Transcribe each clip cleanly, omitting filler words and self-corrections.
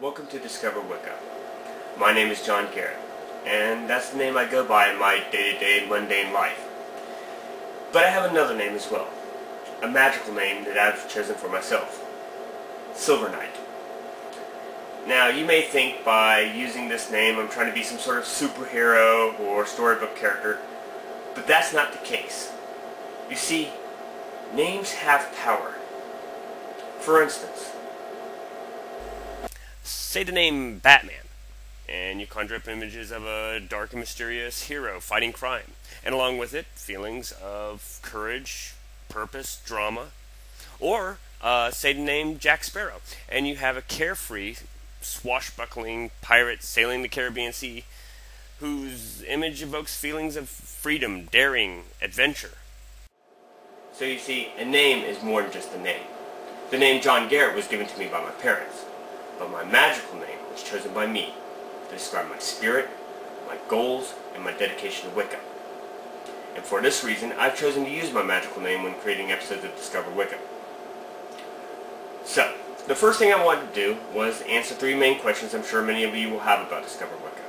Welcome to Discover Wicca. My name is John Garrett, and that's the name I go by in my day-to-day mundane life. But I have another name as well, a magical name that I've chosen for myself, Silver Knight. Now, you may think by using this name I'm trying to be some sort of superhero or storybook character, but that's not the case. You see, names have power. For instance, say the name Batman, and you conjure up images of a dark and mysterious hero fighting crime, and along with it, feelings of courage, purpose, drama. Or, say the name Jack Sparrow, and you have a carefree, swashbuckling pirate sailing the Caribbean Sea, whose image evokes feelings of freedom, daring, adventure. So you see, a name is more than just a name. The name John Garrett was given to me by my parents, but my magical name was chosen by me to describe my spirit, my goals, and my dedication to Wicca. And for this reason, I've chosen to use my magical name when creating episodes of Discover Wicca. So, the first thing I wanted to do was answer three main questions I'm sure many of you will have about Discover Wicca.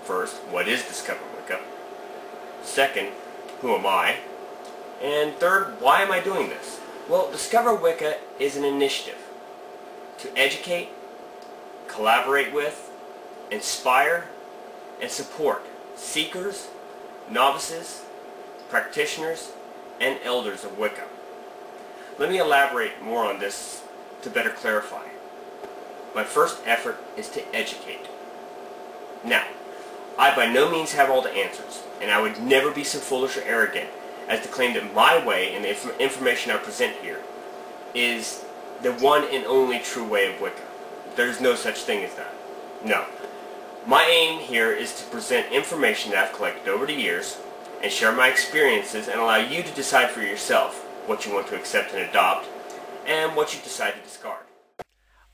First, what is Discover Wicca? Second, who am I? And third, why am I doing this? Well, Discover Wicca is an initiative to educate, collaborate with, inspire, and support seekers, novices, practitioners, and elders of Wicca. Let me elaborate more on this to better clarify. My first effort is to educate. Now, I by no means have all the answers, and I would never be so foolish or arrogant as to claim that my way and the information I present here is the one and only true way of Wicca. There's no such thing as that. No. My aim here is to present information that I've collected over the years and share my experiences and allow you to decide for yourself what you want to accept and adopt and what you decide to discard.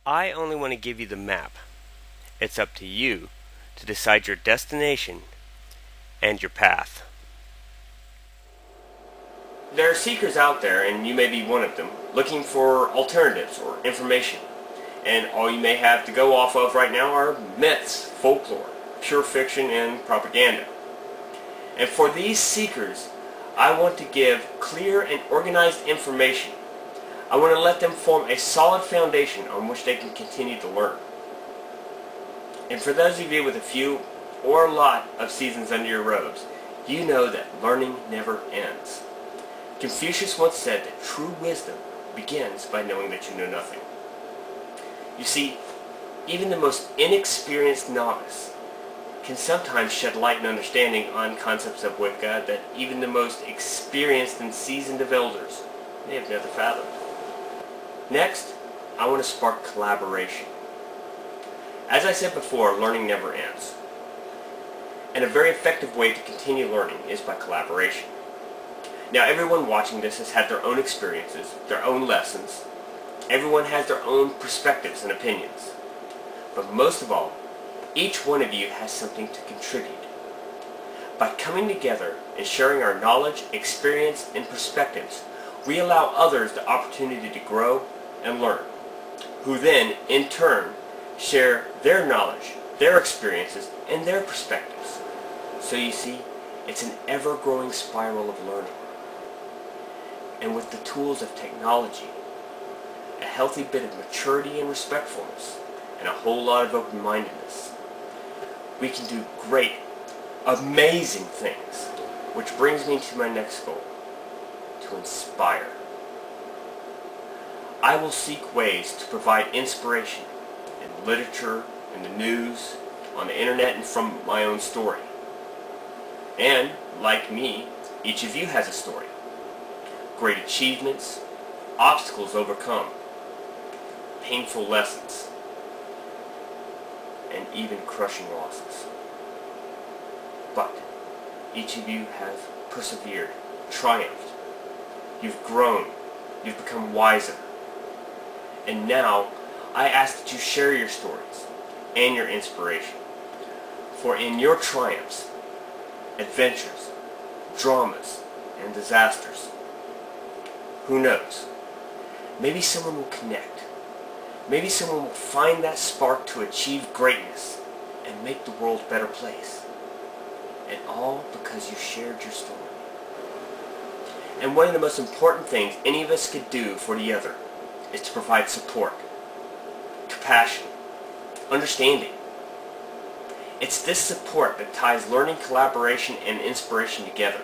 I only want to give you the map. It's up to you to decide your destination and your path. There are seekers out there, and you may be one of them, looking for alternatives or information. And all you may have to go off of right now are myths, folklore, pure fiction, and propaganda. And for these seekers, I want to give clear and organized information. I want to let them form a solid foundation on which they can continue to learn. And for those of you with a few or a lot of seasons under your robes, you know that learning never ends. Confucius once said that true wisdom begins by knowing that you know nothing. You see, even the most inexperienced novice can sometimes shed light and understanding on concepts of Wicca that even the most experienced and seasoned of elders may have never fathomed. Next, I want to spark collaboration. As I said before, learning never ends. And a very effective way to continue learning is by collaboration. Now, everyone watching this has had their own experiences, their own lessons. Everyone has their own perspectives and opinions. But most of all, each one of you has something to contribute. By coming together and sharing our knowledge, experience, and perspectives, we allow others the opportunity to grow and learn, who then, in turn, share their knowledge, their experiences, and their perspectives. So you see, it's an ever-growing spiral of learning. And with the tools of technology, a healthy bit of maturity and respectfulness, and a whole lot of open-mindedness, we can do great, amazing things. Which brings me to my next goal, to inspire. I will seek ways to provide inspiration in literature, in the news, on the internet, and from my own story. And, like me, each of you has a story. Great achievements, obstacles overcome, painful lessons, and even crushing losses. But each of you have persevered, triumphed. You've grown, you've become wiser. And now, I ask that you share your stories and your inspiration. For in your triumphs, adventures, dramas, and disasters, who knows, maybe someone will connect. maybe someone will find that spark to achieve greatness and make the world a better place. And all because you shared your story. And one of the most important things any of us could do for the other is to provide support, compassion, understanding. It's this support that ties learning, collaboration, and inspiration together.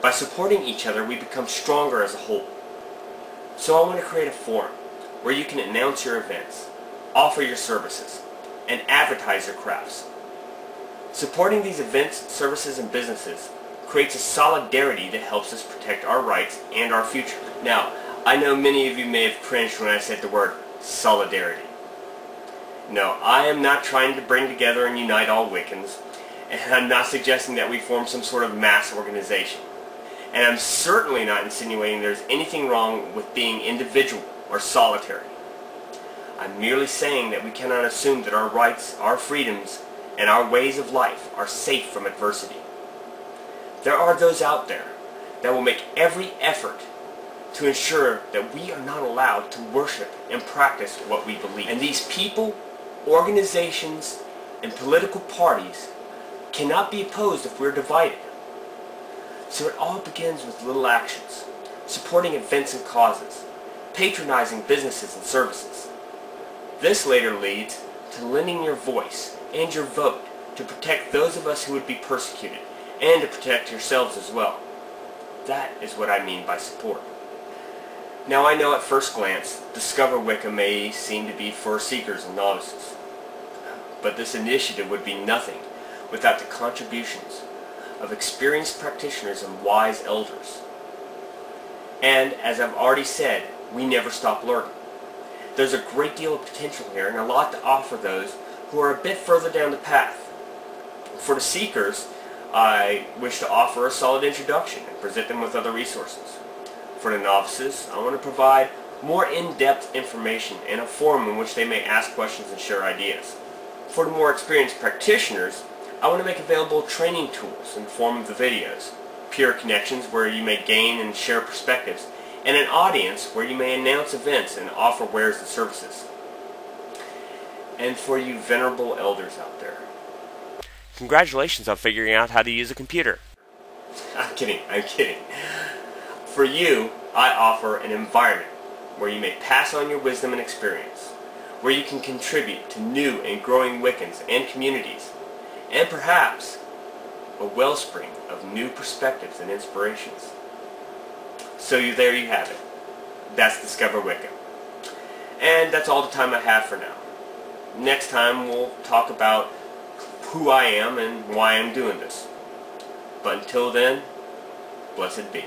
By supporting each other, we become stronger as a whole. So I want to create a forum where you can announce your events, offer your services, and advertise your crafts. Supporting these events, services, and businesses creates a solidarity that helps us protect our rights and our future. Now, I know many of you may have cringed when I said the word solidarity. No, I am not trying to bring together and unite all Wiccans, and I'm not suggesting that we form some sort of mass organization. And I'm certainly not insinuating there's anything wrong with being individual or solitary. I'm merely saying that we cannot assume that our rights, our freedoms, and our ways of life are safe from adversity. There are those out there that will make every effort to ensure that we are not allowed to worship and practice what we believe. And these people, organizations, and political parties cannot be opposed if we're divided. So it all begins with little actions, supporting events and causes, patronizing businesses and services. This later leads to lending your voice and your vote to protect those of us who would be persecuted, and to protect yourselves as well. That is what I mean by support. Now I know at first glance, Discover Wicca may seem to be for seekers and novices. But this initiative would be nothing without the contributions of experienced practitioners and wise elders. And as I've already said, we never stop learning. There's a great deal of potential here and a lot to offer those who are a bit further down the path. For the seekers, I wish to offer a solid introduction and present them with other resources. For the novices, I want to provide more in-depth information and a forum in which they may ask questions and share ideas. For the more experienced practitioners, I want to make available training tools in the form of the videos, peer connections where you may gain and share perspectives, and an audience where you may announce events and offer wares and services. And for you venerable elders out there, congratulations on figuring out how to use a computer. I'm kidding. For you, I offer an environment where you may pass on your wisdom and experience, where you can contribute to new and growing Wiccans and communities, and perhaps a wellspring of new perspectives and inspirations. So there you have it. That's Discover Wicca. And that's all the time I have for now. Next time we'll talk about who I am and why I'm doing this. But until then, blessed be.